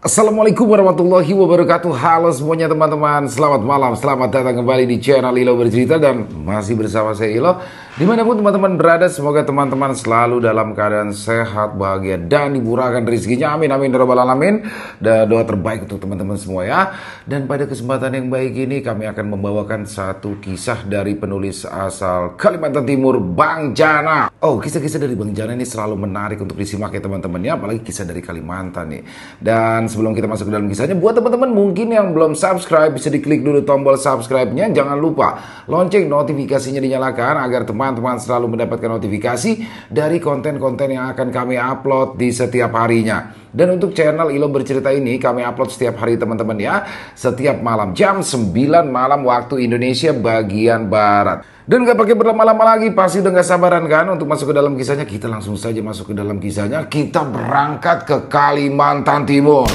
Assalamualaikum warahmatullahi wabarakatuh. Halo semuanya teman-teman, selamat malam, selamat datang kembali di channel Ilo Bercerita. Dan masih bersama saya Ilo. Dimanapun teman-teman berada, semoga teman-teman selalu dalam keadaan sehat, bahagia, dan dimurahkan rezekinya. Amin amin ya rabbal alamin. Dan doa terbaik untuk teman-teman semua ya. Dan pada kesempatan yang baik ini kami akan membawakan satu kisah dari penulis asal Kalimantan Timur, Bang Jana. Oh, kisah-kisah dari Bang Jana ini selalu menarik untuk disimak ya teman-teman ya, apalagi kisah dari Kalimantan nih. Dan sebelum kita masuk ke dalam kisahnya, buat teman-teman mungkin yang belum subscribe, bisa diklik dulu tombol subscribe-nya. Jangan lupa lonceng notifikasinya dinyalakan agar teman-teman selalu mendapatkan notifikasi dari konten-konten yang akan kami upload di setiap harinya. Dan untuk channel Ilo Bercerita ini kami upload setiap hari teman-teman ya, setiap malam jam 9 malam waktu Indonesia bagian Barat. Dan gak pakai berlama-lama lagi, pasti udah gak sabaran kan untuk masuk ke dalam kisahnya. Kita langsung saja masuk ke dalam kisahnya. Kita berangkat ke Kalimantan Timur.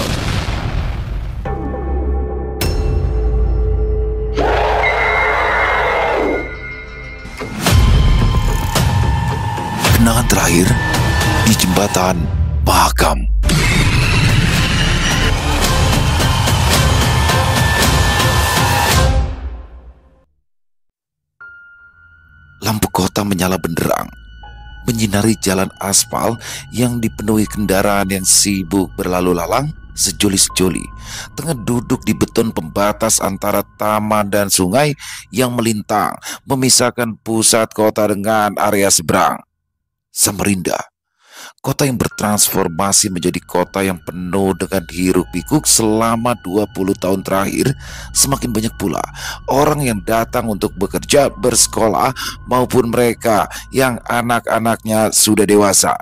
Kenangan terakhir di jembatan Mahakam. Lampu kota menyala benderang, menyinari jalan aspal yang dipenuhi kendaraan yang sibuk berlalu lalang sejoli-sejoli. Tengah duduk di beton pembatas antara taman dan sungai yang melintang, memisahkan pusat kota dengan area seberang. Samarinda, kota yang bertransformasi menjadi kota yang penuh dengan hiruk-pikuk selama 20 tahun terakhir. Semakin banyak pula orang yang datang untuk bekerja, bersekolah, maupun mereka yang anak-anaknya sudah dewasa.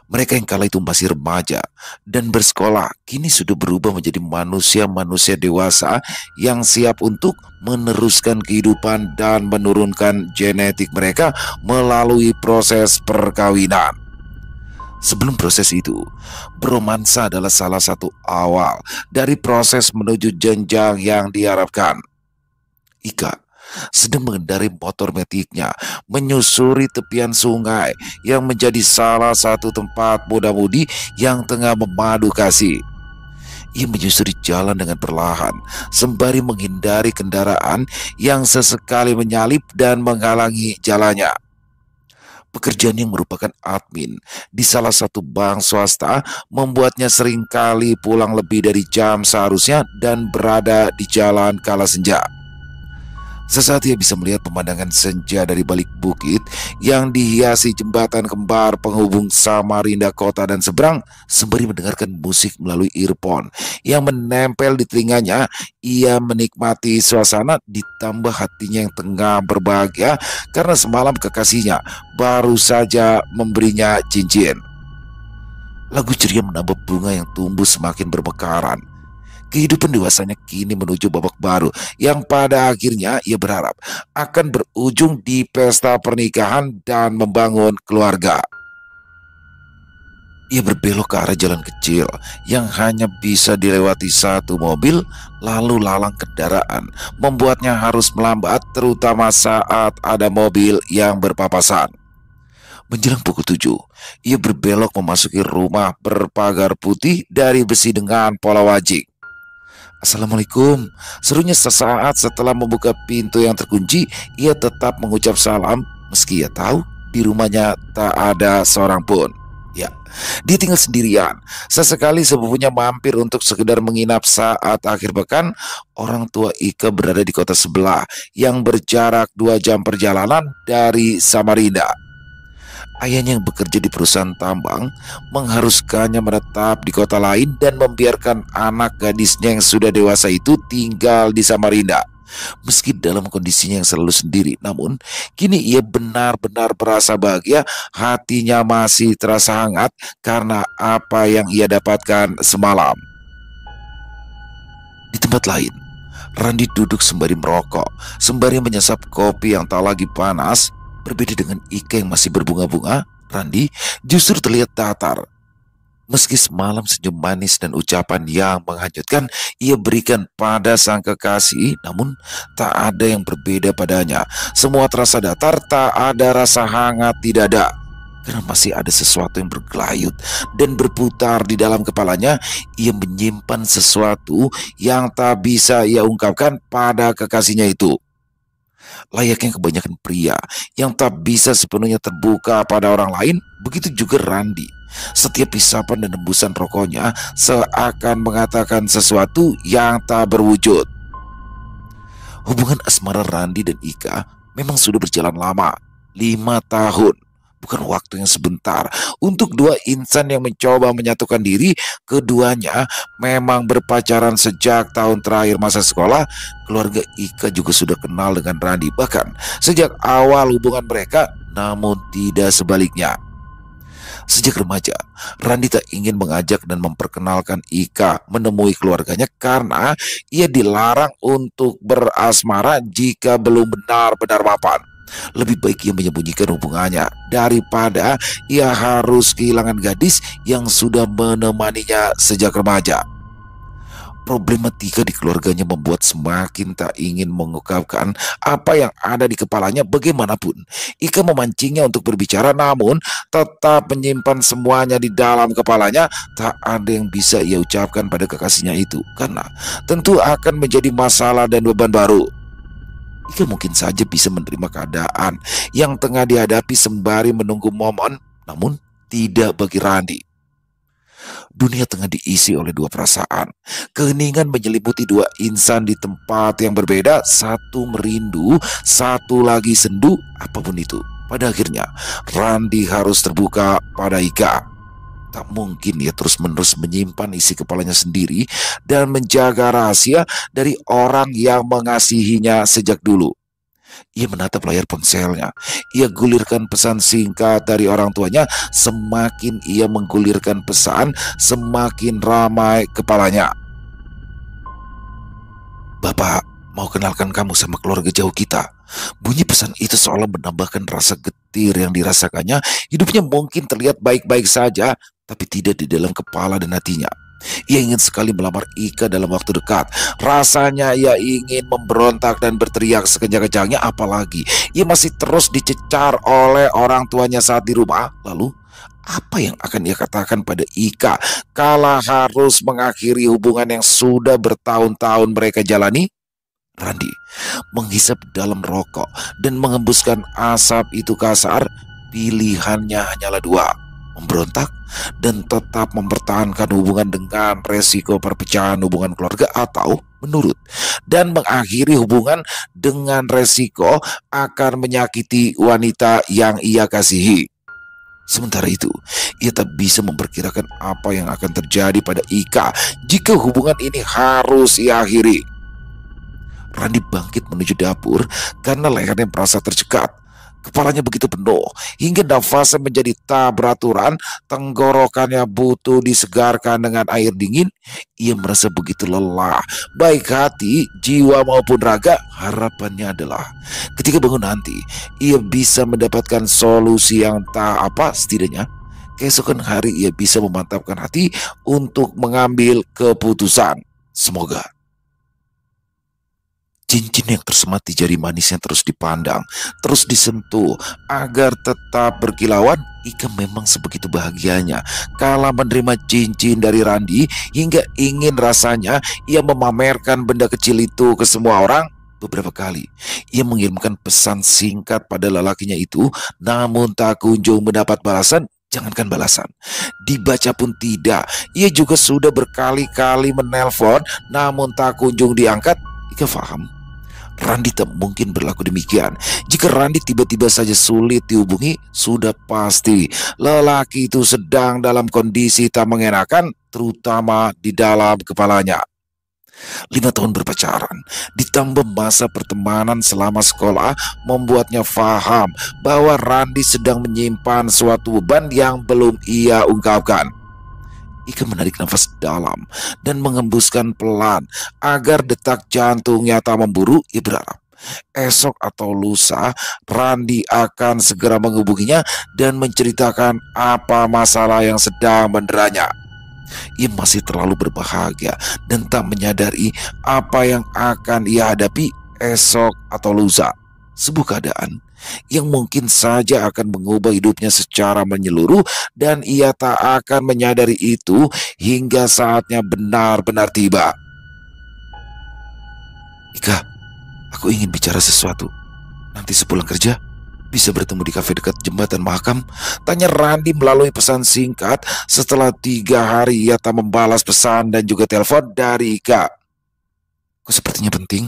Mereka yang kala itu masih remaja dan bersekolah kini sudah berubah menjadi manusia-manusia dewasa yang siap untuk meneruskan kehidupan dan menurunkan genetik mereka melalui proses perkawinan. Sebelum proses itu, beromansa adalah salah satu awal dari proses menuju jenjang yang diharapkan. Ika sedang mengendarai motor metiknya menyusuri tepian sungai yang menjadi salah satu tempat muda-mudi yang tengah memadu kasih. Ia menyusuri jalan dengan perlahan sembari menghindari kendaraan yang sesekali menyalip dan menghalangi jalannya. Pekerjaan yang merupakan admin di salah satu bank swasta membuatnya seringkali pulang lebih dari jam seharusnya dan berada di jalan kala senja. Sesaat ia bisa melihat pemandangan senja dari balik bukit yang dihiasi jembatan kembar penghubung Samarinda kota dan seberang. Sembari mendengarkan musik melalui earphone yang menempel di telinganya, ia menikmati suasana ditambah hatinya yang tengah berbahagia karena semalam kekasihnya baru saja memberinya cincin. Lagu ceria menambah bunga yang tumbuh semakin bermekaran. Kehidupan dewasanya kini menuju babak baru yang pada akhirnya ia berharap akan berujung di pesta pernikahan dan membangun keluarga. Ia berbelok ke arah jalan kecil yang hanya bisa dilewati satu mobil, lalu lalang kendaraan membuatnya harus melambat terutama saat ada mobil yang berpapasan. Menjelang pukul 7, ia berbelok memasuki rumah berpagar putih dari besi dengan pola wajik. Assalamualaikum, serunya sesaat setelah membuka pintu yang terkunci. Ia tetap mengucap salam meski ia tahu di rumahnya tak ada seorang pun. Ya, dia tinggal sendirian. Sesekali sepupunya mampir untuk sekedar menginap saat akhir pekan. Orang tua Ika berada di kota sebelah yang berjarak 2 jam perjalanan dari Samarinda. Ayahnya yang bekerja di perusahaan tambang mengharuskannya menetap di kota lain dan membiarkan anak gadisnya yang sudah dewasa itu tinggal di Samarinda. Meski dalam kondisinya yang selalu sendiri, namun kini ia benar-benar merasa bahagia. Hatinya masih terasa hangat karena apa yang ia dapatkan semalam. Di tempat lain, Randi duduk sembari merokok, sembari menyesap kopi yang tak lagi panas. Berbeda dengan Ika yang masih berbunga-bunga, Randi justru terlihat datar. Meski semalam senyum manis dan ucapan yang menghanyutkan ia berikan pada sang kekasih, namun tak ada yang berbeda padanya. Semua terasa datar, tak ada rasa hangat di dada. Karena masih ada sesuatu yang bergelayut dan berputar di dalam kepalanya, ia menyimpan sesuatu yang tak bisa ia ungkapkan pada kekasihnya itu. Layaknya kebanyakan pria yang tak bisa sepenuhnya terbuka pada orang lain, begitu juga Randi. Setiap isapan dan hembusan rokoknya seakan mengatakan sesuatu yang tak berwujud. Hubungan asmara Randi dan Ika memang sudah berjalan lama, 5 tahun. Bukan waktu yang sebentar untuk dua insan yang mencoba menyatukan diri. Keduanya memang berpacaran sejak tahun terakhir masa sekolah. Keluarga Ika juga sudah kenal dengan Randi, bahkan sejak awal hubungan mereka, namun tidak sebaliknya. Sejak remaja, Randi tak ingin mengajak dan memperkenalkan Ika menemui keluarganya karena ia dilarang untuk berasmara jika belum benar-benar mapan. Lebih baik ia menyembunyikan hubungannya daripada ia harus kehilangan gadis yang sudah menemaninya sejak remaja. Problematika di keluarganya membuat semakin tak ingin mengungkapkan apa yang ada di kepalanya. Bagaimanapun Ika memancingnya untuk berbicara, namun tetap menyimpan semuanya di dalam kepalanya. Tak ada yang bisa ia ucapkan pada kekasihnya itu, karena tentu akan menjadi masalah dan beban baru. Ika mungkin saja bisa menerima keadaan yang tengah dihadapi sembari menunggu momen, namun tidak bagi Randi. Dunia tengah diisi oleh dua perasaan. Keheningan menyelimuti dua insan di tempat yang berbeda. Satu merindu, satu lagi sendu, apapun itu. Pada akhirnya, Randi harus terbuka pada Ika. Tak mungkin ia terus-menerus menyimpan isi kepalanya sendiri dan menjaga rahasia dari orang yang mengasihinya sejak dulu. Ia menatap layar ponselnya. Ia gulirkan pesan singkat dari orang tuanya. Semakin ia menggulirkan pesan, semakin ramai kepalanya. "Bapak mau kenalkan kamu sama keluarga jauh kita." Bunyi pesan itu seolah menambahkan rasa getir yang dirasakannya. Hidupnya mungkin terlihat baik-baik saja, tapi tidak di dalam kepala dan hatinya. Ia ingin sekali melamar Ika dalam waktu dekat. Rasanya ia ingin memberontak dan berteriak sekencang-kencangnya, apalagi ia masih terus dicecar oleh orang tuanya saat di rumah. Lalu apa yang akan ia katakan pada Ika kala harus mengakhiri hubungan yang sudah bertahun-tahun mereka jalani? Randi menghisap dalam rokok dan mengembuskan asap itu kasar. Pilihannya hanyalah dua: memberontak dan tetap mempertahankan hubungan dengan resiko perpecahan hubungan keluarga, atau menurut dan mengakhiri hubungan dengan resiko akan menyakiti wanita yang ia kasihi. Sementara itu, ia tak bisa memperkirakan apa yang akan terjadi pada Ika jika hubungan ini harus ia akhiri. Randi bangkit menuju dapur karena lehernya merasa tercekat. Kepalanya begitu penuh hingga nafasnya menjadi tak beraturan. Tenggorokannya butuh disegarkan dengan air dingin. Ia merasa begitu lelah, baik hati, jiwa maupun raga. Harapannya adalah ketika bangun nanti, ia bisa mendapatkan solusi yang tak apa. Setidaknya keesokan hari ia bisa memantapkan hati untuk mengambil keputusan. Semoga cincin yang tersemat di jari manisnya terus dipandang, terus disentuh, agar tetap berkilauan. Ika memang sebegitu bahagianya kala menerima cincin dari Randi, hingga ingin rasanya ia memamerkan benda kecil itu ke semua orang. Beberapa kali ia mengirimkan pesan singkat pada lelakinya itu, namun tak kunjung mendapat balasan. Jangankan balasan, dibaca pun tidak. Ia juga sudah berkali-kali menelpon, namun tak kunjung diangkat. Ika faham Randi tak mungkin berlaku demikian. Jika Randi tiba-tiba saja sulit dihubungi, sudah pasti lelaki itu sedang dalam kondisi tak mengenakan, terutama di dalam kepalanya. 5 tahun berpacaran ditambah masa pertemanan selama sekolah membuatnya paham bahwa Randi sedang menyimpan suatu beban yang belum ia ungkapkan. Ika menarik nafas dalam dan mengembuskan pelan agar detak jantungnya tak memburu. Ia berharap esok atau lusa Randi akan segera menghubunginya dan menceritakan apa masalah yang sedang menderanya. Ia masih terlalu berbahagia dan tak menyadari apa yang akan ia hadapi esok atau lusa. Sebuah keadaan yang mungkin saja akan mengubah hidupnya secara menyeluruh dan ia tak akan menyadari itu hingga saatnya benar-benar tiba. Ika, aku ingin bicara sesuatu. Nanti sepulang kerja, bisa bertemu di kafe dekat jembatan Mahakam? Tanya Randi melalui pesan singkat setelah 3 hari ia tak membalas pesan dan juga telepon dari Ika. Kok sepertinya penting?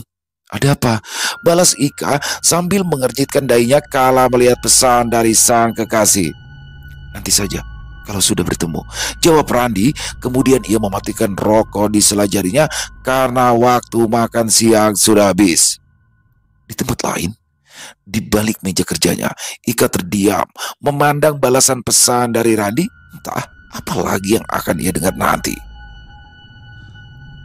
Ada apa? Balas Ika sambil mengerjitkan dahinya kala melihat pesan dari sang kekasih. Nanti saja, kalau sudah bertemu, jawab Randi. Kemudian ia mematikan rokok di sela jarinya karena waktu makan siang sudah habis. Di tempat lain, di balik meja kerjanya, Ika terdiam, memandang balasan pesan dari Randi. Entah apa lagi yang akan ia dengar nanti.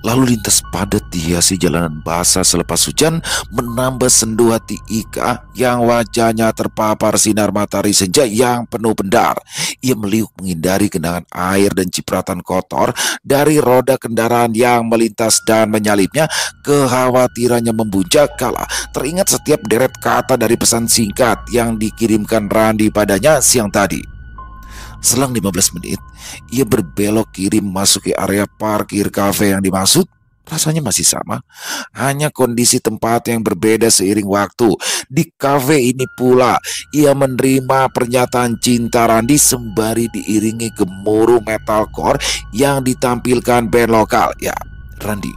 Lalu lintas padat dihiasi jalanan basah selepas hujan menambah sendu hati Ika yang wajahnya terpapar sinar matahari senja yang penuh pendar. Ia meliuk menghindari genangan air dan cipratan kotor dari roda kendaraan yang melintas dan menyalipnya. Kekhawatirannya membuncah kala teringat setiap deret kata dari pesan singkat yang dikirimkan Randi padanya siang tadi. Selang 15 menit, ia berbelok kiri memasuki area parkir kafe yang dimaksud. Rasanya masih sama, hanya kondisi tempat yang berbeda seiring waktu. Di kafe ini pula, ia menerima pernyataan cinta Randi sembari diiringi gemuruh metalcore yang ditampilkan band lokal. Ya, Randi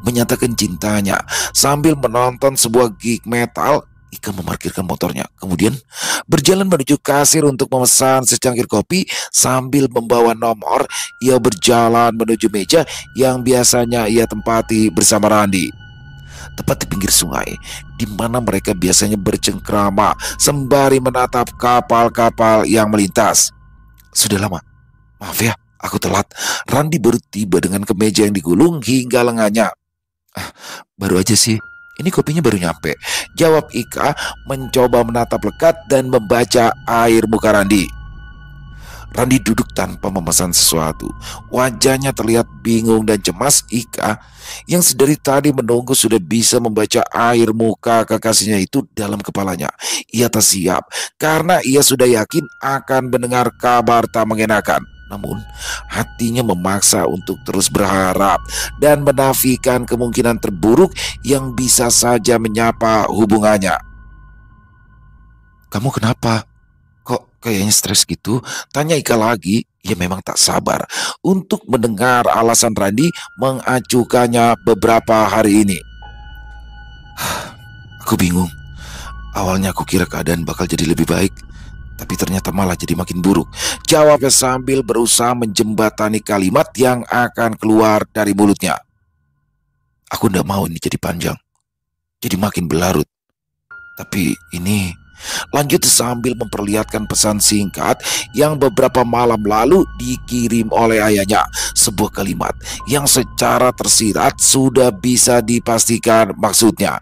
menyatakan cintanya sambil menonton sebuah gig metal. Ika memarkirkan motornya, kemudian berjalan menuju kasir untuk memesan secangkir kopi. Sambil membawa nomor, ia berjalan menuju meja yang biasanya ia tempati bersama Randi. Tepat di pinggir sungai, di mana mereka biasanya bercengkrama sembari menatap kapal-kapal yang melintas. Sudah lama, maaf ya, aku telat. Randi baru tiba dengan kemeja yang digulung hingga lengannya. Baru aja sih. Ini kopinya baru nyampe, jawab Ika mencoba menatap lekat dan membaca air muka Randi. Randi duduk tanpa memesan sesuatu. Wajahnya terlihat bingung dan cemas. Ika yang sedari tadi menunggu sudah bisa membaca air muka kekasihnya itu dalam kepalanya. Ia tak siap karena ia sudah yakin akan mendengar kabar tak mengenakan. Namun hatinya memaksa untuk terus berharap dan menafikan kemungkinan terburuk yang bisa saja menyapa hubungannya. Kamu kenapa? Kok kayaknya stres gitu? Tanya Ika lagi. Ia memang tak sabar untuk mendengar alasan Randi mengacukannya beberapa hari ini. Aku bingung. Awalnya aku kira keadaan bakal jadi lebih baik, tapi ternyata malah jadi makin buruk, jawabnya sambil berusaha menjembatani kalimat yang akan keluar dari mulutnya. Aku ndak mau ini jadi panjang, jadi makin berlarut. Tapi ini, lanjut sambil memperlihatkan pesan singkat yang beberapa malam lalu dikirim oleh ayahnya. Sebuah kalimat yang secara tersirat sudah bisa dipastikan maksudnya.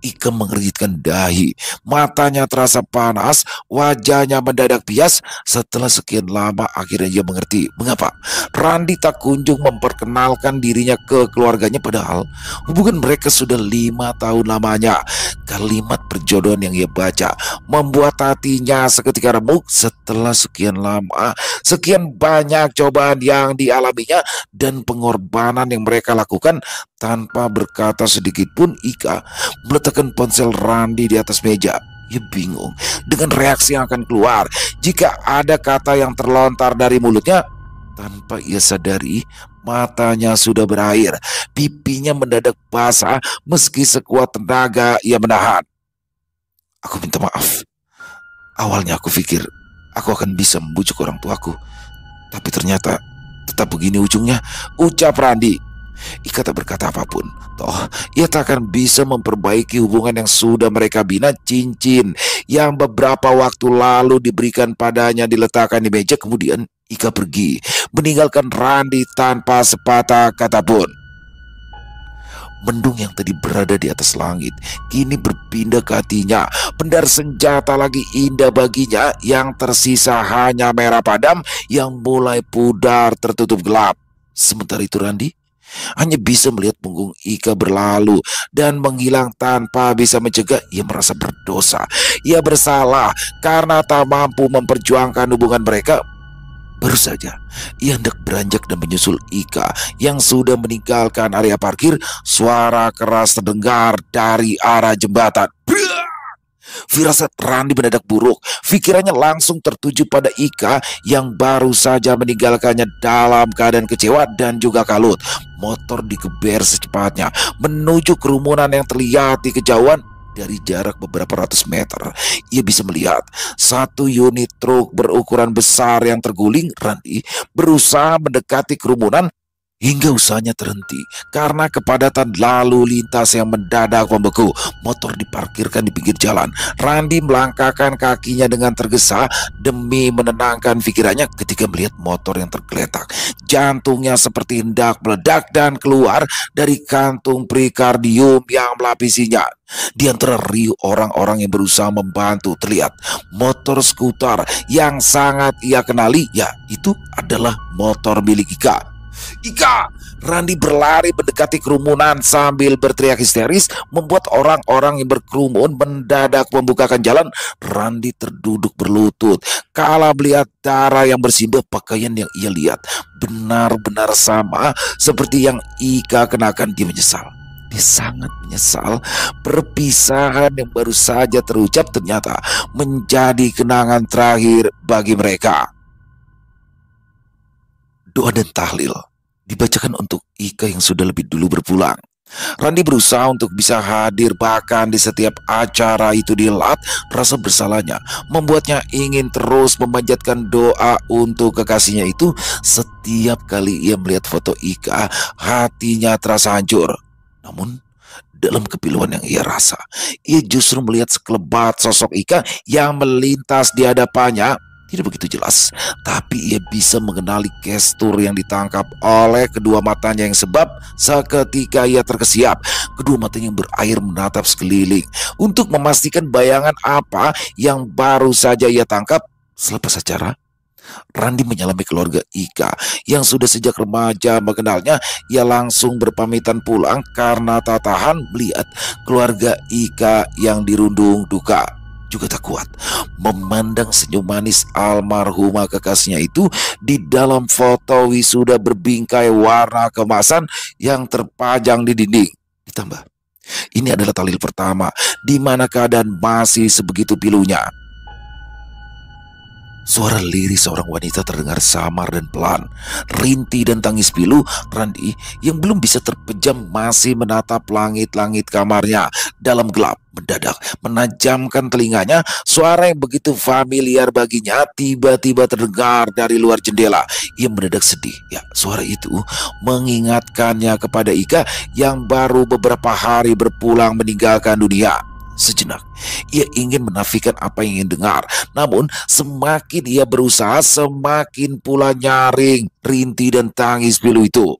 Ika mengerjitkan dahi, matanya terasa panas, wajahnya mendadak bias. Setelah sekian lama akhirnya ia mengerti mengapa Randi tak kunjung memperkenalkan dirinya ke keluarganya, padahal hubungan mereka sudah 5 tahun lamanya. Kalimat perjodohan yang ia baca membuat hatinya seketika remuk. Setelah sekian lama, sekian banyak cobaan yang dialaminya dan pengorbanan yang mereka lakukan, tanpa berkata sedikit pun Ika meletakkan ponsel Randi di atas meja. Ia bingung dengan reaksi yang akan keluar jika ada kata yang terlontar dari mulutnya. Tanpa ia sadari, matanya sudah berair, pipinya mendadak basah meski sekuat tenaga ia menahan. Aku minta maaf. Awalnya aku pikir aku akan bisa membujuk orang tuaku, tapi ternyata tetap begini ujungnya, ucap Randi. Ika tak berkata apapun. Toh ia tak akan bisa memperbaiki hubungan yang sudah mereka bina. Cincin yang beberapa waktu lalu diberikan padanya diletakkan di meja. Kemudian Ika pergi, meninggalkan Randi tanpa sepatah kata pun. Mendung yang tadi berada di atas langit kini berpindah ke hatinya. Pendar senjata lagi indah baginya. Yang tersisa hanya merah padam yang mulai pudar tertutup gelap. Sementara itu Randi Hanya bisa melihat punggung Ika berlalu dan menghilang tanpa bisa mencegah. Ia merasa berdosa. Ia bersalah karena tak mampu memperjuangkan hubungan mereka. Baru saja ia hendak beranjak dan menyusul Ika yang sudah meninggalkan area parkir, suara keras terdengar dari arah jembatan. Firasat Randi mendadak buruk. Pikirannya langsung tertuju pada Ika yang baru saja meninggalkannya dalam keadaan kecewa dan juga kalut. Motor digeber secepatnya menuju kerumunan yang terlihat di kejauhan. Dari jarak beberapa ratus meter, ia bisa melihat satu unit truk berukuran besar yang terguling. Randi berusaha mendekati kerumunan hingga usahanya terhenti karena kepadatan lalu lintas yang mendadak membeku. Motor diparkirkan di pinggir jalan. Randi melangkahkan kakinya dengan tergesa demi menenangkan pikirannya ketika melihat motor yang tergeletak. Jantungnya seperti hendak meledak dan keluar dari kantung perikardium yang melapisinya. Di antara riuh orang-orang yang berusaha membantu, terlihat motor skuter yang sangat ia kenali. Ya, itu adalah motor milik Ika. Ika! Randi berlari mendekati kerumunan sambil berteriak histeris, membuat orang-orang yang berkerumun mendadak membukakan jalan. Randi terduduk berlutut kala melihat darah yang bersimbah. Pakaian yang ia lihat benar-benar sama seperti yang Ika kenakan. Dia menyesal. Dia sangat menyesal. Perpisahan yang baru saja terucap ternyata menjadi kenangan terakhir bagi mereka. Doa dan tahlil dibacakan untuk Ika yang sudah lebih dulu berpulang. Randi berusaha untuk bisa hadir bahkan di setiap acara itu dihelat. Rasa bersalahnya membuatnya ingin terus memanjatkan doa untuk kekasihnya itu. Setiap kali ia melihat foto Ika, hatinya terasa hancur. Namun dalam kepiluan yang ia rasa, ia justru melihat sekelebat sosok Ika yang melintas di hadapannya. Tidak begitu jelas, tapi ia bisa mengenali gestur yang ditangkap oleh kedua matanya yang sebab seketika ia terkesiap. Kedua matanya yang berair menatap sekeliling untuk memastikan bayangan apa yang baru saja ia tangkap. Selepas acara, Randi menyalami keluarga Ika yang sudah sejak remaja mengenalnya. Ia langsung berpamitan pulang karena tak tahan melihat keluarga Ika yang dirundung duka. Juga tak kuat memandang senyum manis almarhumah kekasihnya itu di dalam foto wisuda berbingkai warna keemasan yang terpajang di dinding. Ditambah, ini adalah tahlil pertama di mana keadaan masih sebegitu pilunya. Suara lirih seorang wanita terdengar samar dan pelan. Rintih dan tangis pilu. Randi yang belum bisa terpejam masih menatap langit-langit kamarnya. Dalam gelap mendadak menajamkan telinganya. Suara yang begitu familiar baginya tiba-tiba terdengar dari luar jendela. Ia mendadak sedih. Ya, suara itu mengingatkannya kepada Ika yang baru beberapa hari berpulang meninggalkan dunia. Sejenak ia ingin menafikan apa yang ingin dengar, namun semakin ia berusaha semakin pula nyaring rintih dan tangis pilu itu.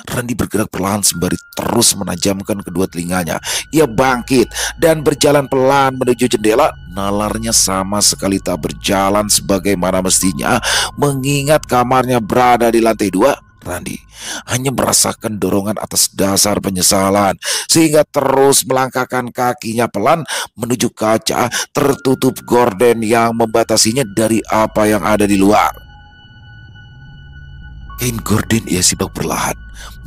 Randi bergerak perlahan sembari terus menajamkan kedua telinganya. Ia bangkit dan berjalan pelan menuju jendela. Nalarnya sama sekali tak berjalan sebagaimana mestinya, mengingat kamarnya berada di lantai 2. Randi hanya merasakan dorongan atas dasar penyesalan sehingga terus melangkahkan kakinya pelan menuju kaca tertutup gorden yang membatasinya dari apa yang ada di luar. Kain gorden ia sipak perlahan.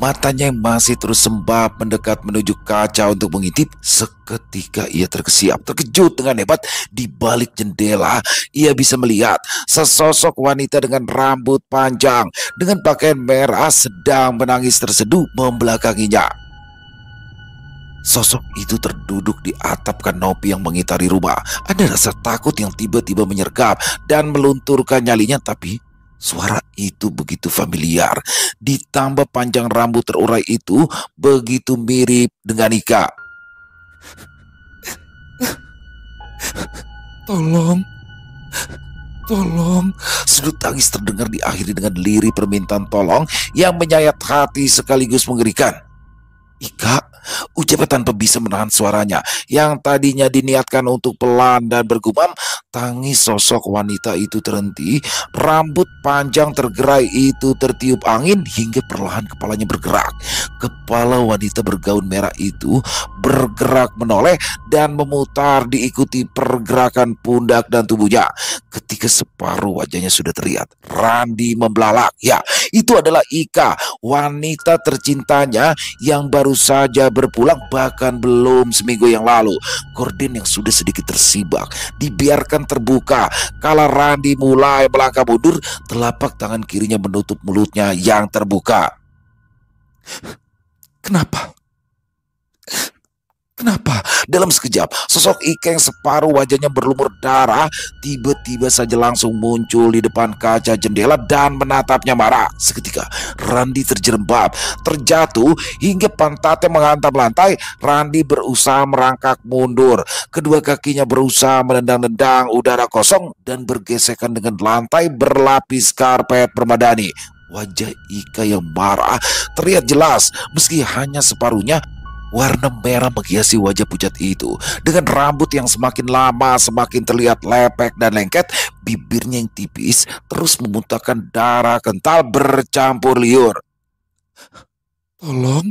Matanya yang masih terus sembab mendekat menuju kaca untuk mengintip. Seketika ia terkejut dengan hebat. Di balik jendela ia bisa melihat sesosok wanita dengan rambut panjang dengan pakaian merah sedang menangis terseduh membelakanginya. Sosok itu terduduk di atap kanopi yang mengitari rumah. Ada rasa takut yang tiba-tiba menyergap dan melunturkan nyalinya, tapi suara itu begitu familiar. Ditambah panjang rambut terurai itu begitu mirip dengan Ika. Tolong, tolong. Sudut tangis terdengar diakhiri dengan lirih permintaan tolong yang menyayat hati sekaligus mengerikan. Ika, Ucapnya tanpa bisa menahan suaranya yang tadinya diniatkan untuk pelan dan bergumam. Tangis sosok wanita itu terhenti. Rambut panjang tergerai itu tertiup angin hingga perlahan kepalanya bergerak. Kepala wanita bergaun merah itu bergerak menoleh dan memutar diikuti pergerakan pundak dan tubuhnya. Ketika separuh wajahnya sudah terlihat, Randi membelalak. Ya, itu adalah Ika, wanita tercintanya yang baru saja berpulang bahkan belum seminggu yang lalu. Gorden yang sudah sedikit tersibak dibiarkan terbuka. Kala Randi mulai melangkah mundur, telapak tangan kirinya menutup mulutnya yang terbuka. Kenapa? Kenapa? Dalam sekejap, sosok Ika yang separuh wajahnya berlumur darah tiba-tiba saja langsung muncul di depan kaca jendela dan menatapnya marah. Seketika, Randi terjerembab, terjatuh hingga pantatnya menghantam lantai. Randi berusaha merangkak mundur. Kedua kakinya berusaha menendang-nendang udara kosong dan bergesekan dengan lantai berlapis karpet permadani. Wajah Ika yang marah terlihat jelas meski hanya separuhnya. Warna merah menghiasi wajah pucat itu. Dengan rambut yang semakin lama semakin terlihat lepek dan lengket, bibirnya yang tipis terus memuntahkan darah kental bercampur liur. Tolong,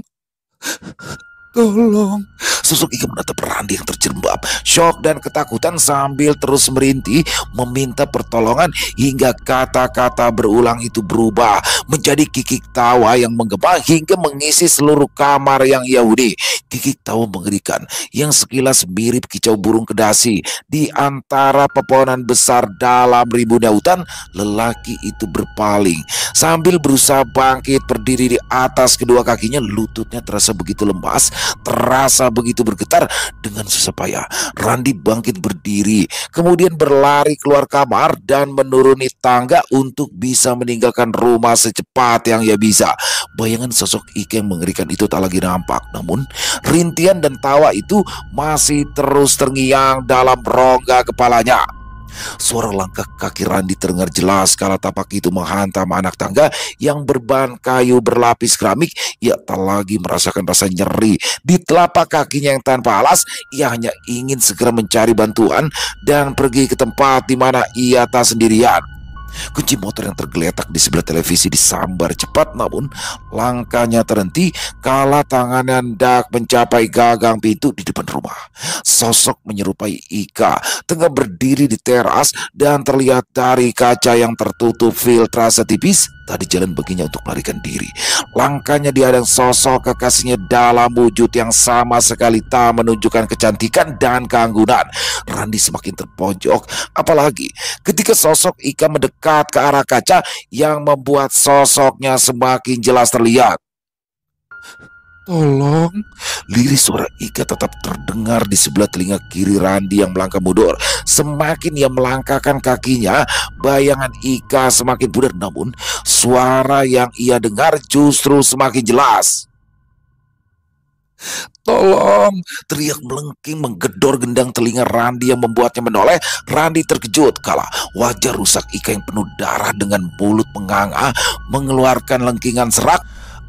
tolong. Sosok Ika menatap Randi yang terjerembab, syok dan ketakutan sambil terus merintih meminta pertolongan hingga kata-kata berulang itu berubah menjadi kikik tawa yang menggema hingga mengisi seluruh kamar yang ia huni. Kikik tawa mengerikan yang sekilas mirip kicau burung kedasi. Di antara pepohonan besar dalam rimbunnya hutan, lelaki itu berpaling sambil berusaha bangkit berdiri di atas kedua kakinya. Lututnya terasa begitu lemas, terasa begitu bergetar. Dengan susah payah Randi bangkit berdiri, kemudian berlari keluar kamar dan menuruni tangga untuk bisa meninggalkan rumah secepat yang ia bisa. Bayangan sosok Ika yang mengerikan itu tak lagi nampak, namun rintian dan tawa itu masih terus terngiang dalam rongga kepalanya. Suara langkah kaki Randi terdengar jelas kala tapak itu menghantam anak tangga yang berbahan kayu berlapis keramik. Ia tak lagi merasakan rasa nyeri di telapak kakinya yang tanpa alas. Ia hanya ingin segera mencari bantuan dan pergi ke tempat di mana ia tak sendirian. Kunci motor yang tergeletak di sebelah televisi disambar cepat, namun langkahnya terhenti kala tangannya hendak mencapai gagang pintu di depan rumah. Sosok menyerupai Ika tengah berdiri di teras dan terlihat dari kaca yang tertutup filtrase tipis. Tadi jalan baginya untuk melarikan diri. Langkahnya dihadang sosok kekasihnya dalam wujud yang sama sekali tak menunjukkan kecantikan dan keanggunan. Randi semakin terpojok, apalagi ketika sosok Ika mendekat ke arah kaca yang membuat sosoknya semakin jelas terlihat. Tolong. Liris suara Ika tetap terdengar di sebelah telinga kiri Randi yang melangkah mundur. Semakin ia melangkahkan kakinya, bayangan Ika semakin pudar, namun suara yang ia dengar justru semakin jelas. Tolong, teriak melengking menggedor gendang telinga Randi yang membuatnya menoleh. Randi terkejut kala wajah rusak Ika yang penuh darah dengan mulut menganga mengeluarkan lengkingan serak.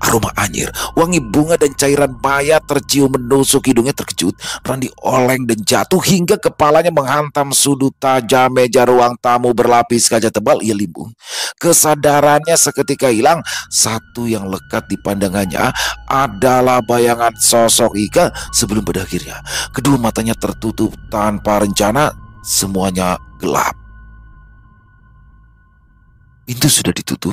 Aroma anyir, wangi bunga dan cairan mayat tercium menusuk hidungnya. Terkejut, Randi oleng dan jatuh hingga kepalanya menghantam sudut tajam meja ruang tamu berlapis kaca tebal. Ia limbung. Kesadarannya seketika hilang. Satu yang lekat di pandangannya adalah bayangan sosok Ika sebelum pada akhirnya kedua matanya tertutup tanpa rencana. Semuanya gelap. Pintu sudah ditutup,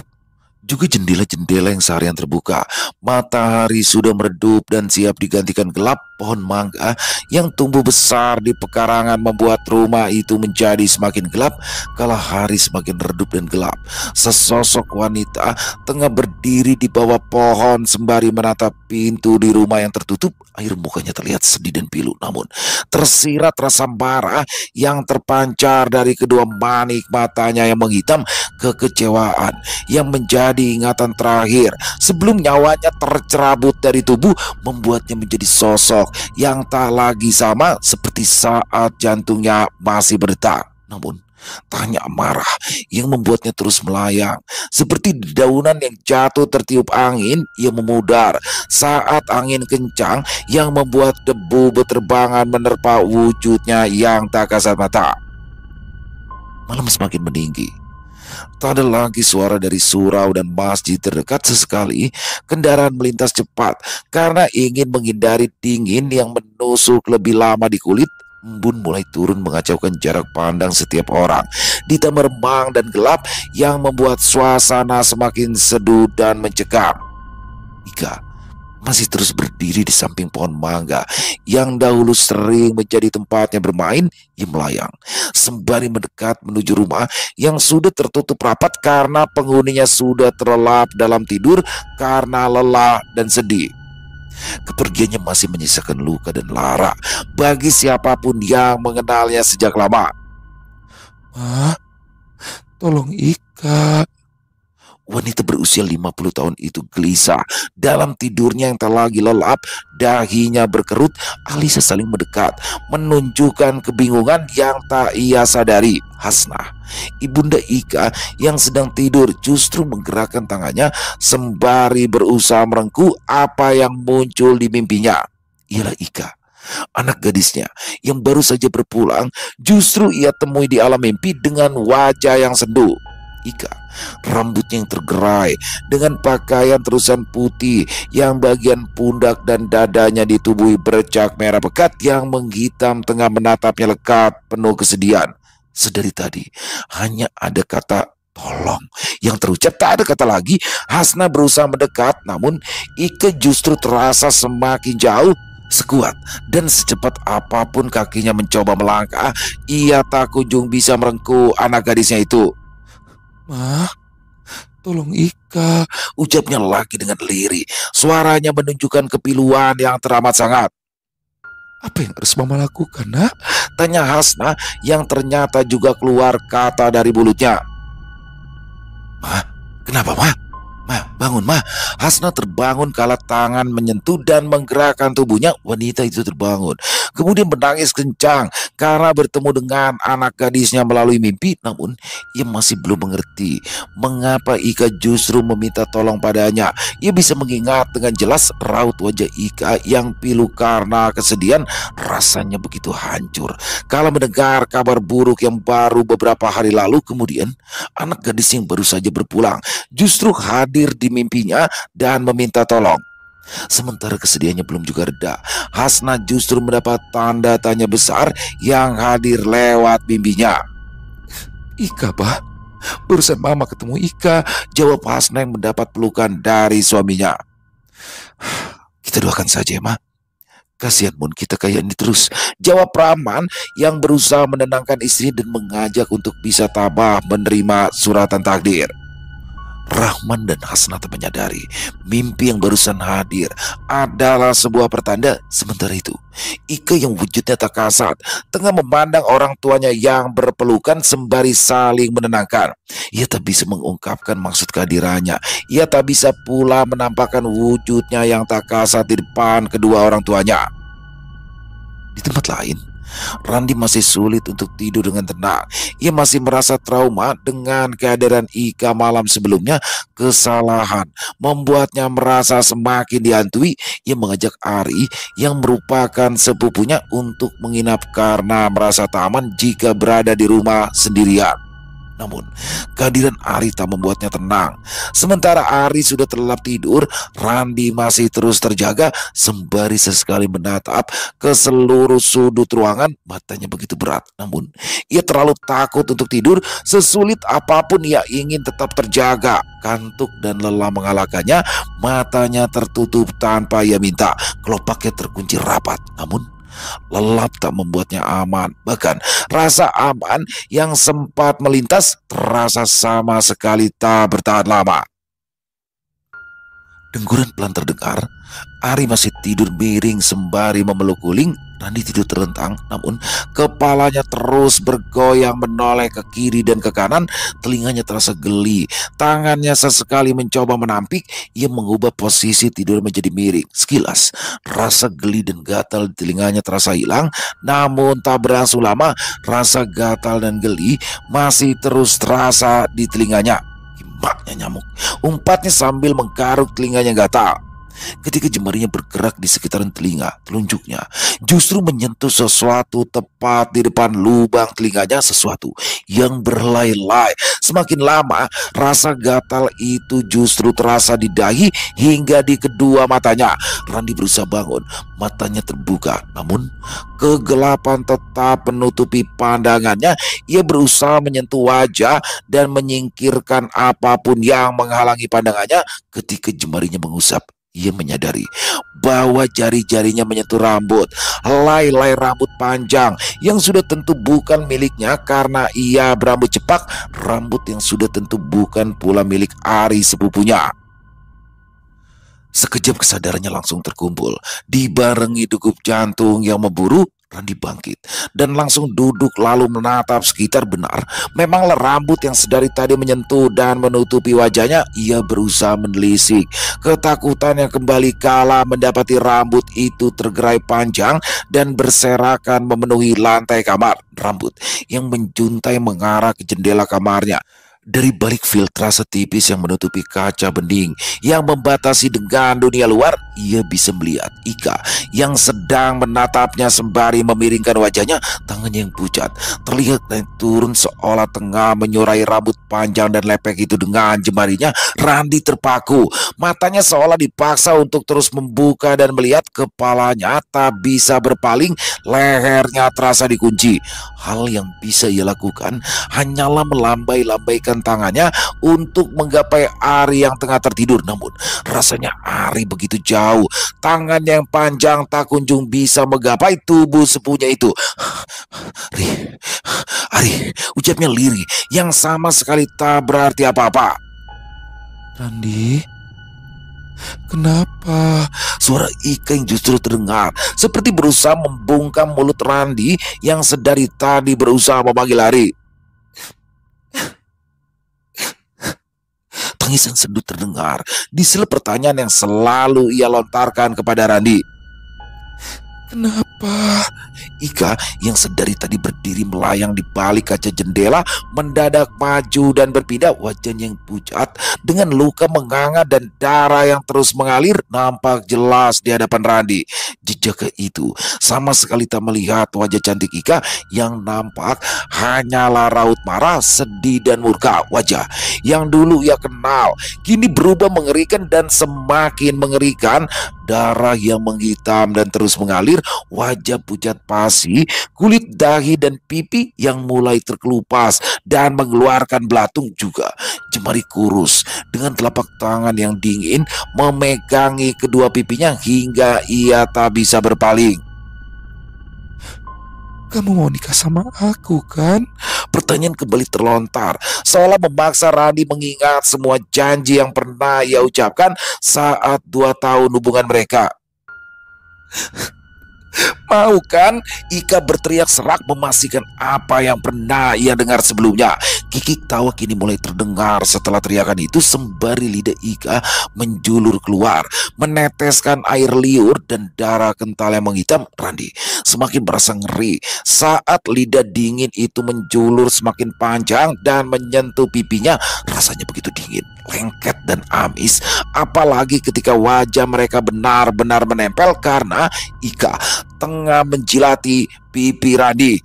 juga jendela-jendela yang seharian terbuka. Matahari sudah meredup dan siap digantikan gelap. Pohon mangga yang tumbuh besar di pekarangan membuat rumah itu menjadi semakin gelap kala hari semakin redup dan gelap. Sesosok wanita tengah berdiri di bawah pohon sembari menatap pintu di rumah yang tertutup. Air mukanya terlihat sedih dan pilu, namun tersirat rasa marah yang terpancar dari kedua manik matanya yang menghitam. Kekecewaan yang menjadi ingatan terakhir sebelum nyawanya tercerabut dari tubuh membuatnya menjadi sosok yang tak lagi sama seperti saat jantungnya masih berdetak. Namun Tanya marah yang membuatnya terus melayang. Seperti dedaunan yang jatuh tertiup angin yang memudar saat angin kencang yang membuat debu berterbangan menerpa wujudnya yang tak kasat mata. Malam semakin meninggi. Tak ada lagi suara dari surau dan masjid terdekat. Sesekali kendaraan melintas cepat karena ingin menghindari dingin yang menusuk lebih lama di kulit. Embun mulai turun mengacaukan jarak pandang setiap orang. Ditambah remang dan gelap yang membuat suasana semakin seduh dan mencekam. Ika masih terus berdiri di samping pohon mangga yang dahulu sering menjadi tempatnya bermain. Ia melayang sembari mendekat menuju rumah yang sudah tertutup rapat karena penghuninya sudah terlelap dalam tidur karena lelah dan sedih. Kepergiannya masih menyisakan luka dan lara bagi siapapun yang mengenalnya sejak lama. "Ma, tolong Ika." Wanita berusia 50 tahun itu gelisah dalam tidurnya yang tak lagi lelap. Dahinya berkerut. Alisa saling mendekat, menunjukkan kebingungan yang tak ia sadari. Hasnah, ibunda Ika yang sedang tidur, justru menggerakkan tangannya sembari berusaha merengkuh apa yang muncul di mimpinya. Ialah Ika, anak gadisnya yang baru saja berpulang. Justru ia temui di alam mimpi dengan wajah yang sendu. Ika, rambutnya yang tergerai dengan pakaian terusan putih yang bagian pundak dan dadanya ditubuhi bercak merah pekat yang menghitam, tengah menatapnya lekat penuh kesedihan. Sedari tadi hanya ada kata tolong yang terucap, tak ada kata lagi. Hasna berusaha mendekat, namun Ika justru terasa semakin jauh. Sekuat dan secepat apapun kakinya mencoba melangkah, ia tak kunjung bisa merengkuh anak gadisnya itu. "Ma, tolong Ika," ucapnya lagi dengan lirih. Suaranya menunjukkan kepiluan yang teramat sangat. "Apa yang harus Mama lakukan, nak?" tanya Hasna yang ternyata juga keluar kata dari mulutnya. "Ma, kenapa, Ma? Ma, bangun, Ma." Hasna terbangun kala tangan menyentuh dan menggerakkan tubuhnya. Wanita itu terbangun, kemudian menangis kencang karena bertemu dengan anak gadisnya melalui mimpi. Namun ia masih belum mengerti mengapa Ika justru meminta tolong padanya. Ia bisa mengingat dengan jelas raut wajah Ika yang pilu karena kesedihan. Rasanya begitu hancur kala mendengar kabar buruk yang baru beberapa hari lalu. Kemudian anak gadis yang baru saja berpulang justru hadir di mimpinya dan meminta tolong. Sementara kesedihannya belum juga reda, Hasna justru mendapat tanda tanya besar yang hadir lewat mimpinya. "Ika, Pak, barusan Mama ketemu Ika," jawab Hasna yang mendapat pelukan dari suaminya. "Kita doakan saja ya, Ma. Kasihan Mun, kita kayak ini terus," jawab Rahman yang berusaha menenangkan istri dan mengajak untuk bisa tabah menerima suratan takdir. Rahman dan Hasna tak menyadari mimpi yang barusan hadir adalah sebuah pertanda. Sementara itu, Ika yang wujudnya tak kasat tengah memandang orang tuanya yang berpelukan sembari saling menenangkan. Ia tak bisa mengungkapkan maksud kehadirannya. Ia tak bisa pula menampakkan wujudnya yang tak kasat di depan kedua orang tuanya. Di tempat lain, Randi masih sulit untuk tidur dengan tenang. Ia masih merasa trauma dengan kehadiran Ika malam sebelumnya. Kesalahan membuatnya merasa semakin dihantui. Ia mengajak Ari yang merupakan sepupunya untuk menginap karena merasa tak aman jika berada di rumah sendirian. Namun kehadiran Ari tak membuatnya tenang. Sementara Ari sudah terlelap tidur, Randi masih terus terjaga sembari sesekali menatap ke seluruh sudut ruangan. Matanya begitu berat, namun ia terlalu takut untuk tidur. Sesulit apapun ia ingin tetap terjaga. Kantuk dan lelah mengalahkannya. Matanya tertutup tanpa ia minta. Kelopaknya terkunci rapat, namun lelap tak membuatnya aman. Bahkan rasa aman yang sempat melintas terasa sama sekali tak bertahan lama. Dengguran pelan terdengar. Ari masih tidur miring sembari memeluk guling. Randi tidur terlentang, namun kepalanya terus bergoyang menoleh ke kiri dan ke kanan. Telinganya terasa geli. Tangannya sesekali mencoba menampik. Ia mengubah posisi tidur menjadi miring. Sekilas, rasa geli dan gatal di telinganya terasa hilang. Namun tak berlangsung lama, rasa gatal dan geli masih terus terasa di telinganya. Gimbaknya nyamuk. Umpatnya sambil menggaruk telinganya gatal. Ketika jemarinya bergerak di sekitaran telinga, telunjuknya justru menyentuh sesuatu tepat di depan lubang telinganya, sesuatu yang berlai-lai. Semakin lama, rasa gatal itu justru terasa di dahi hingga di kedua matanya. Randi berusaha bangun, matanya terbuka, namun kegelapan tetap menutupi pandangannya. Ia berusaha menyentuh wajah dan menyingkirkan apapun yang menghalangi pandangannya. Ketika jemarinya mengusap, ia menyadari bahwa jari-jarinya menyentuh rambut, helai-helai rambut panjang yang sudah tentu bukan miliknya karena ia berambut cepak, rambut yang sudah tentu bukan pula milik Ari sepupunya. Sekejap kesadarannya langsung terkumpul, dibarengi degup jantung yang memburu. Randi bangkit dan langsung duduk lalu menatap sekitar. Benar, memanglah rambut yang sedari tadi menyentuh dan menutupi wajahnya. Ia berusaha menelisik. Ketakutannya kembali kala mendapati rambut itu tergerai panjang dan berserakan memenuhi lantai kamar. Rambut yang menjuntai mengarah ke jendela kamarnya. Dari balik filtrase tipis yang menutupi kaca bening yang membatasi dengan dunia luar, ia bisa melihat Ika yang sedang menatapnya sembari memiringkan wajahnya. Tangannya yang pucat terlihat naik turun seolah tengah menyurai rambut panjang dan lepek itu dengan jemarinya. Randi terpaku, matanya seolah dipaksa untuk terus membuka dan melihat. Kepalanya tak bisa berpaling, lehernya terasa dikunci. Hal yang bisa ia lakukan hanyalah melambai-lambaikan tangannya untuk menggapai Ari yang tengah tertidur. Namun rasanya Ari begitu jauh, tangannya yang panjang tak kunjung bisa menggapai tubuh sepunya itu. Ari, ucapnya lirih yang sama sekali tak berarti apa-apa. Randi, kenapa? Suara Ika yang justru terdengar seperti berusaha membungkam mulut Randi yang sedari tadi berusaha memanggil Ari. Tangisan sendu terdengar di sela pertanyaan yang selalu ia lontarkan kepada Randi. Kenapa? Ika yang sedari tadi berdiri melayang di balik kaca jendela mendadak maju dan berpindah. Wajahnya yang pucat dengan luka menganga dan darah yang terus mengalir nampak jelas di hadapan Randi. Jejak itu sama sekali tak melihat wajah cantik Ika. Yang nampak hanyalah raut marah, sedih dan murka. Wajah yang dulu ia kenal kini berubah mengerikan dan semakin mengerikan. Darah yang menghitam dan terus mengalir, wajah pucat pasi, kulit dahi dan pipi yang mulai terkelupas dan mengeluarkan belatung juga. Jemari kurus dengan telapak tangan yang dingin memegangi kedua pipinya hingga ia tak bisa berpaling. Kamu mau nikah sama aku kan? Pertanyaan kembali terlontar, seolah memaksa Randi mengingat semua janji yang pernah ia ucapkan saat 2 tahun hubungan mereka. Mau kan? Ika berteriak serak memastikan apa yang pernah ia dengar sebelumnya. Kikik tawa kini mulai terdengar setelah teriakan itu, sembari lidah Ika menjulur keluar, meneteskan air liur dan darah kental yang menghitam. Randi semakin merasa ngeri saat lidah dingin itu menjulur semakin panjang dan menyentuh pipinya. Rasanya begitu dingin, lengket dan amis, apalagi ketika wajah mereka benar-benar menempel karena Ika tengah menjilati pipi Randi.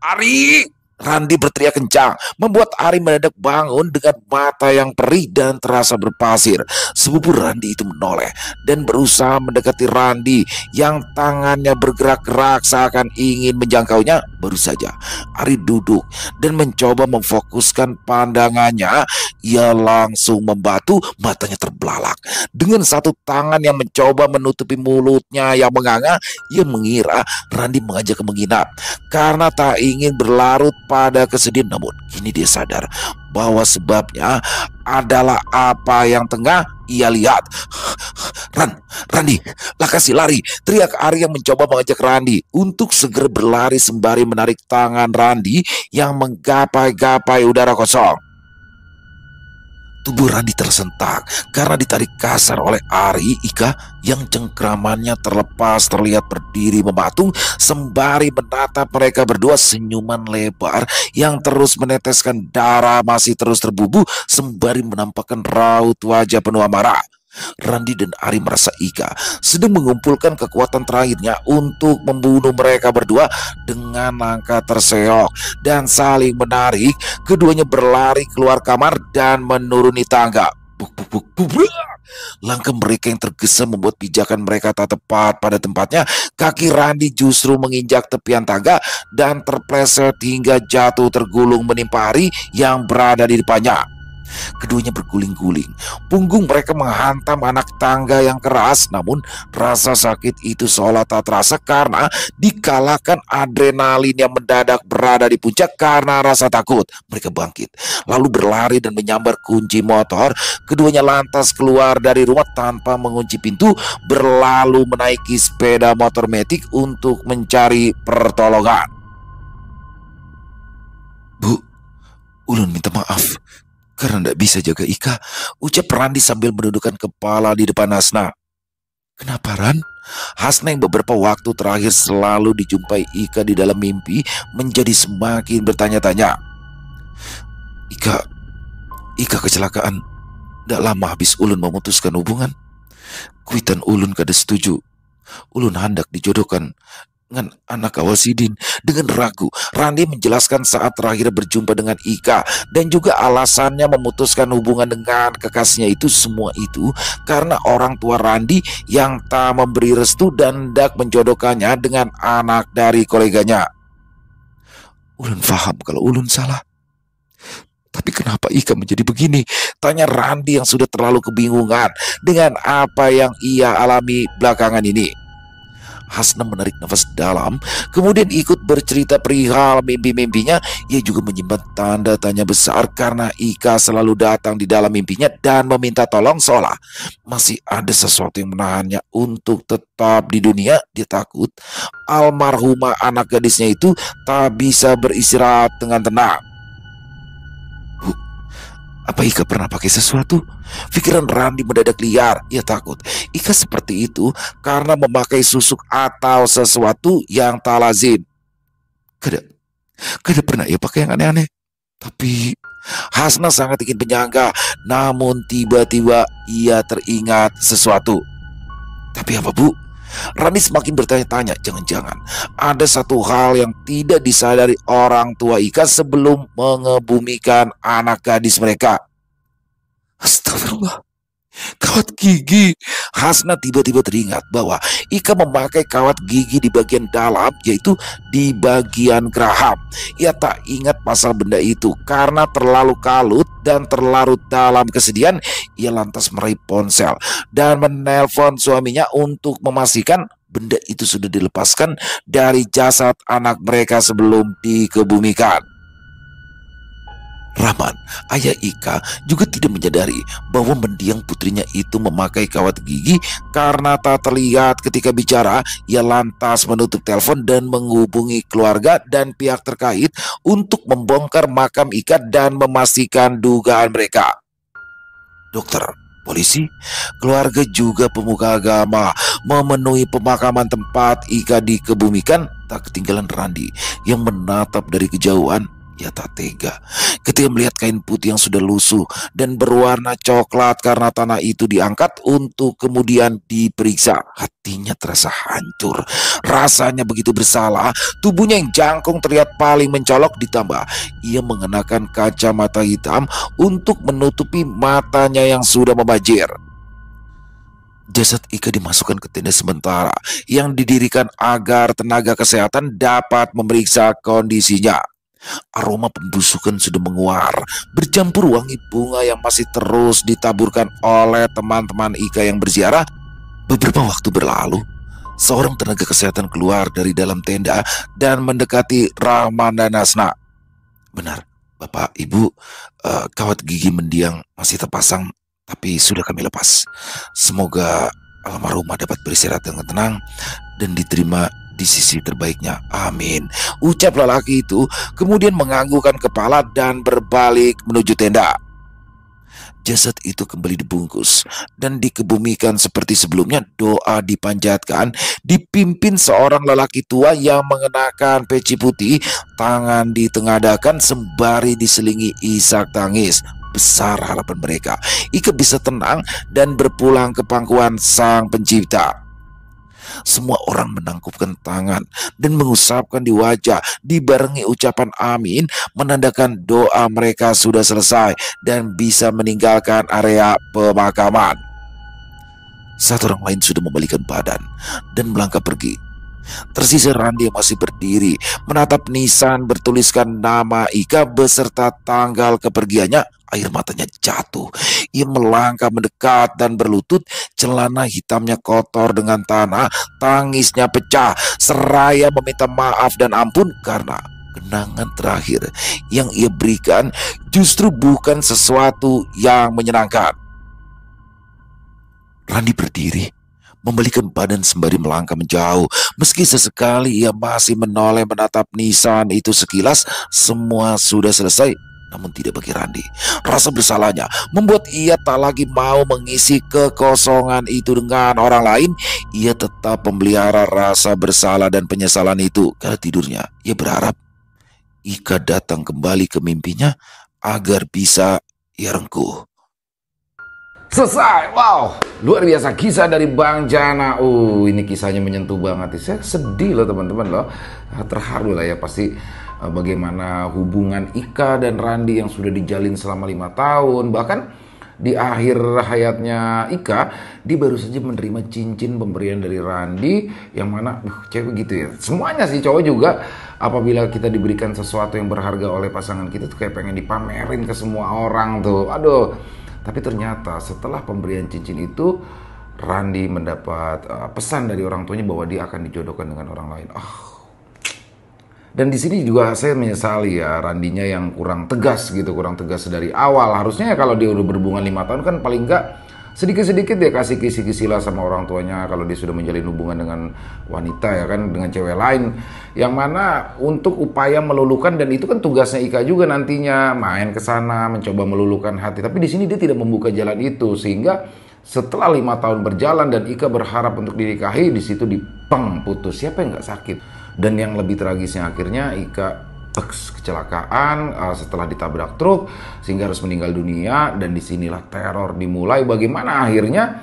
Ari! Randi berteriak kencang, membuat Ari mendadak bangun dengan mata yang perih dan terasa berpasir. Sepupu Randi itu menoleh dan berusaha mendekati Randi yang tangannya bergerak-gerak seakan ingin menjangkaunya. Baru saja Ari duduk dan mencoba memfokuskan pandangannya, ia langsung membatu, matanya terbelalak. Dengan satu tangan yang mencoba menutupi mulutnya yang menganga, ia mengira Randi mengajak menginap karena tak ingin berlarut pada kesedihan. Namun kini dia sadar bahwa sebabnya adalah apa yang tengah ia lihat. Randi, Lakasi lari!" teriak Ari yang mencoba mengajak Randi untuk segera berlari sembari menarik tangan Randi yang menggapai-gapai udara kosong. Tubuh Randi tersentak karena ditarik kasar oleh Ari. Ika yang cengkramannya terlepas terlihat berdiri mematung sembari menatap mereka berdua. Senyuman lebar yang terus meneteskan darah masih terus terbubuh sembari menampakkan raut wajah penuh amarah. Randi dan Ari merasa Ika sedang mengumpulkan kekuatan terakhirnya untuk membunuh mereka berdua. Dengan langkah terseok dan saling menarik, keduanya berlari keluar kamar dan menuruni tangga. Buk, buk, buk, buk, buk. Langkah mereka yang tergesa membuat pijakan mereka tak tepat pada tempatnya. Kaki Randi justru menginjak tepian tangga dan terpleset hingga jatuh tergulung menimpa Ari yang berada di depannya. Keduanya berguling-guling. Punggung mereka menghantam anak tangga yang keras. Namun rasa sakit itu seolah tak terasa karena dikalahkan adrenalin yang mendadak berada di puncak karena rasa takut. Mereka bangkit lalu berlari dan menyambar kunci motor. Keduanya lantas keluar dari rumah tanpa mengunci pintu, berlalu menaiki sepeda motor metik untuk mencari pertolongan. "Bu, ulun minta maaf karena tidak bisa jaga Ika," ucap Randi sambil menundukkan kepala di depan Hasna. Kenapa, Ran? Hasna yang beberapa waktu terakhir selalu dijumpai Ika di dalam mimpi menjadi semakin bertanya-tanya. Ika kecelakaan. Tidak lama habis ulun memutuskan hubungan, kuitan ulun kada setuju. Ulun hendak dijodohkan dengan anak awal Sidin. Dengan ragu, Randi menjelaskan saat terakhir berjumpa dengan Ika dan juga alasannya memutuskan hubungan dengan kekasihnya itu. Semua itu karena orang tua Randi yang tak memberi restu dan hendak menjodohkannya dengan anak dari koleganya. Ulun faham kalau ulun salah. Tapi kenapa Ika menjadi begini? Tanya Randi yang sudah terlalu kebingungan dengan apa yang ia alami belakangan ini. Hasna menarik nafas dalam, kemudian ikut bercerita perihal mimpi-mimpinya. Ia juga menyimpan tanda tanya besar karena Ika selalu datang di dalam mimpinya dan meminta tolong seolah masih ada sesuatu yang menahannya untuk tetap di dunia. Dia takut almarhumah anak gadisnya itu tak bisa beristirahat dengan tenang. Bu, apa Ika pernah pakai sesuatu? Pikiran Randi mendadak liar. Ia takut Ika seperti itu karena memakai susuk atau sesuatu yang tak lazim. Kada pernah ia pakai yang aneh-aneh. Tapi Hasna sangat ingin menyangka, namun tiba-tiba ia teringat sesuatu. Tapi apa, Bu? Randi semakin bertanya-tanya. Jangan-jangan ada satu hal yang tidak disadari orang tua Ika sebelum mengebumikan anak gadis mereka. Astagfirullah, kawat gigi. Hasna tiba-tiba teringat bahwa Ika memakai kawat gigi di bagian dalam, yaitu di bagian geraham. Ia tak ingat pasal benda itu karena terlalu kalut dan terlarut dalam kesedihan. Ia lantas meraih ponsel dan menelpon suaminya untuk memastikan benda itu sudah dilepaskan dari jasad anak mereka sebelum dikebumikan. Rahman, ayah Ika, juga tidak menyadari bahwa mendiang putrinya itu memakai kawat gigi karena tak terlihat ketika bicara. Ia lantas menutup telepon dan menghubungi keluarga dan pihak terkait untuk membongkar makam Ika dan memastikan dugaan mereka. Dokter, polisi, keluarga juga pemuka agama memenuhi pemakaman tempat Ika dikebumikan. Tak ketinggalan Randi yang menatap dari kejauhan. Ia tak tega ketika melihat kain putih yang sudah lusuh dan berwarna coklat karena tanah itu diangkat untuk kemudian diperiksa. Hatinya terasa hancur. Rasanya begitu bersalah. Tubuhnya yang jangkung terlihat paling mencolok, ditambah ia mengenakan kacamata hitam untuk menutupi matanya yang sudah membajir. Jasad Ika dimasukkan ke tenda sementara yang didirikan agar tenaga kesehatan dapat memeriksa kondisinya. Aroma pembusukan sudah menguar, bercampur wangi bunga yang masih terus ditaburkan oleh teman-teman Ika yang berziarah. Beberapa waktu berlalu, seorang tenaga kesehatan keluar dari dalam tenda dan mendekati Rahman dan Hasna. Benar, Bapak, Ibu, kawat gigi mendiang masih terpasang, tapi sudah kami lepas. Semoga almarhumah dapat beristirahat dengan tenang dan diterima di sisi terbaiknya. Amin. Ucap lelaki itu, kemudian menganggukkan kepala dan berbalik menuju tenda. Jasad itu kembali dibungkus dan dikebumikan seperti sebelumnya. Doa dipanjatkan, dipimpin seorang lelaki tua yang mengenakan peci putih. Tangan ditengadakan sembari diselingi isak tangis. Besar harapan mereka, Ika bisa tenang dan berpulang ke pangkuan Sang Pencipta. Semua orang menangkupkan tangan dan mengusapkan di wajah, dibarengi ucapan amin, menandakan doa mereka sudah selesai dan bisa meninggalkan area pemakaman. Satu orang lain sudah membalikan badan dan melangkah pergi. Tersisa Randi yang masih berdiri, menatap nisan bertuliskan nama Ika beserta tanggal kepergiannya. Air matanya jatuh. Ia melangkah mendekat dan berlutut. Celana hitamnya kotor dengan tanah. Tangisnya pecah seraya meminta maaf dan ampun karena kenangan terakhir yang ia berikan justru bukan sesuatu yang menyenangkan. Randi berdiri, membalikan badan sembari melangkah menjauh. Meski sesekali ia masih menoleh menatap nisan itu sekilas, semua sudah selesai. Namun tidak bagi Randi. Rasa bersalahnya membuat ia tak lagi mau mengisi kekosongan itu dengan orang lain. Ia tetap memelihara rasa bersalah dan penyesalan itu. Kala tidurnya, ia berharap Ika datang kembali ke mimpinya agar bisa ia rengkuh. Selesai, wow, luar biasa kisah dari Bang Jana. Ini kisahnya menyentuh banget. Saya sedih loh teman-teman loh, terharu lah ya pasti. Bagaimana hubungan Ika dan Randi yang sudah dijalin selama 5 tahun. Bahkan di akhir hayatnya Ika, dia baru saja menerima cincin pemberian dari Randi. Yang mana, cewek gitu ya. Semuanya sih cowok juga. Apabila kita diberikan sesuatu yang berharga oleh pasangan kita tuh kayak pengen dipamerin ke semua orang tuh. Aduh. Tapi ternyata setelah pemberian cincin itu, Randi mendapat pesan dari orang tuanya bahwa dia akan dijodohkan dengan orang lain. Dan di sini juga saya menyesali ya, Randinya yang kurang tegas gitu, kurang tegas dari awal. Harusnya ya kalau dia udah berhubungan 5 tahun kan paling enggak sedikit-sedikit dia kasih kisi-kisi lah sama orang tuanya kalau dia sudah menjalin hubungan dengan wanita ya kan, dengan cewek lain. Yang mana untuk upaya meluluhkan, dan itu kan tugasnya Ika juga nantinya, main ke sana mencoba meluluhkan hati. Tapi di sini dia tidak membuka jalan itu, sehingga setelah 5 tahun berjalan dan Ika berharap untuk dinikahi, di situ dipeng putus. Siapa yang nggak sakit? Dan yang lebih tragisnya akhirnya Ika kecelakaan setelah ditabrak truk sehingga harus meninggal dunia. Dan disinilah teror dimulai. Bagaimana akhirnya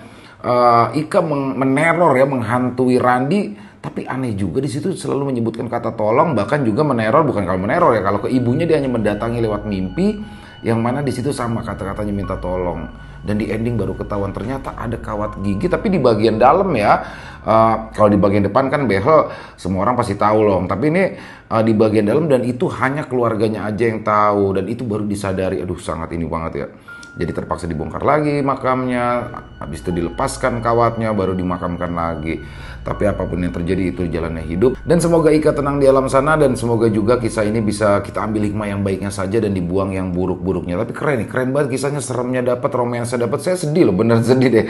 Ika meneror ya, menghantui Randi. Tapi aneh juga di situ selalu menyebutkan kata tolong, bahkan juga meneror. Bukan kalau meneror ya, kalau ke ibunya dia hanya mendatangi lewat mimpi, yang mana di situ sama kata-katanya minta tolong. Dan di ending baru ketahuan ternyata ada kawat gigi, tapi di bagian dalam ya. Kalau di bagian depan kan behel, semua orang pasti tahu loh. Tapi ini di bagian dalam, dan itu hanya keluarganya aja yang tahu. Dan itu baru disadari, aduh sangat ini banget ya. Jadi terpaksa dibongkar lagi makamnya, habis itu dilepaskan kawatnya, baru dimakamkan lagi. Tapi apapun yang terjadi itu jalannya hidup. Dan semoga Ika tenang di alam sana, dan semoga juga kisah ini bisa kita ambil hikmah yang baiknya saja dan dibuang yang buruk-buruknya. Tapi keren nih, keren banget kisahnya, seremnya dapat, romansnya dapat. Saya sedih loh, bener sedih deh.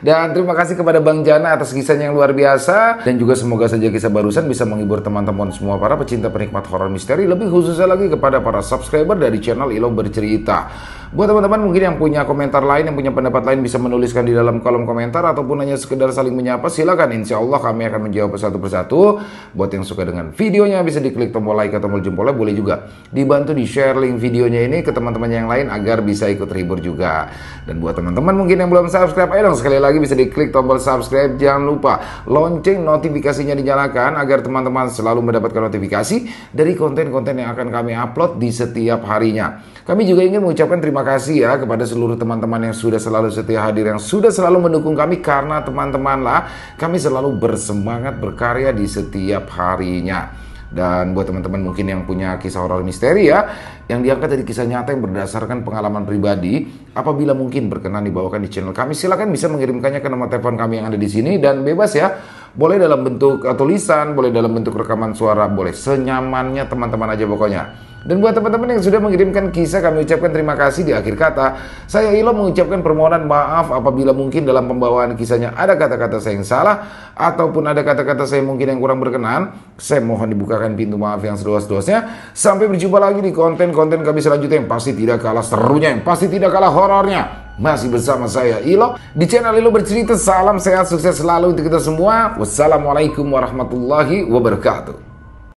Dan terima kasih kepada Bang Jana atas kisahnya yang luar biasa. Dan juga semoga saja kisah barusan bisa menghibur teman-teman semua para pecinta penikmat horor misteri. Lebih khususnya lagi kepada para subscriber dari channel Ilo Bercerita. Buat teman-teman mungkin yang punya komentar lain, yang punya pendapat lain, bisa menuliskan di dalam kolom komentar ataupun hanya sekedar saling menyapa, silakan. Insya Allah kami akan menjawab satu persatu. Buat yang suka dengan videonya bisa diklik tombol like atau tombol jempolnya, boleh juga dibantu di share link videonya ini ke teman-teman yang lain agar bisa ikut terhibur juga. Dan buat teman-teman mungkin yang belum subscribe, ayo dong sekali lagi bisa diklik tombol subscribe. Jangan lupa lonceng notifikasinya dinyalakan agar teman-teman selalu mendapatkan notifikasi dari konten-konten yang akan kami upload di setiap harinya. Kami juga ingin mengucapkan terima kasih ya kepada seluruh teman-teman yang sudah selalu setia hadir, yang sudah selalu mendukung kami, karena teman-teman lah kami selalu bersemangat berkarya di setiap harinya. Dan buat teman-teman mungkin yang punya kisah horor misteri ya, yang diangkat dari kisah nyata yang berdasarkan pengalaman pribadi, apabila mungkin berkenan dibawakan di channel kami, silakan bisa mengirimkannya ke nomor telepon kami yang ada di sini, dan bebas ya Boleh dalam bentuk tulisan, boleh dalam bentuk rekaman suara, boleh senyamannya teman-teman aja pokoknya. Dan buat teman-teman yang sudah mengirimkan kisah, kami ucapkan terima kasih. Di akhir kata, saya Ilo mengucapkan permohonan maaf apabila mungkin dalam pembawaan kisahnya ada kata-kata saya yang salah, ataupun ada kata-kata saya mungkin yang kurang berkenan. Saya mohon dibukakan pintu maaf yang seluas-luasnya. Sampai berjumpa lagi di konten-konten kami selanjutnya yang pasti tidak kalah serunya, yang pasti tidak kalah horornya. Masih bersama saya Ilo di channel Ilo Bercerita. Salam sehat, sukses selalu untuk kita semua. Wassalamualaikum warahmatullahi wabarakatuh.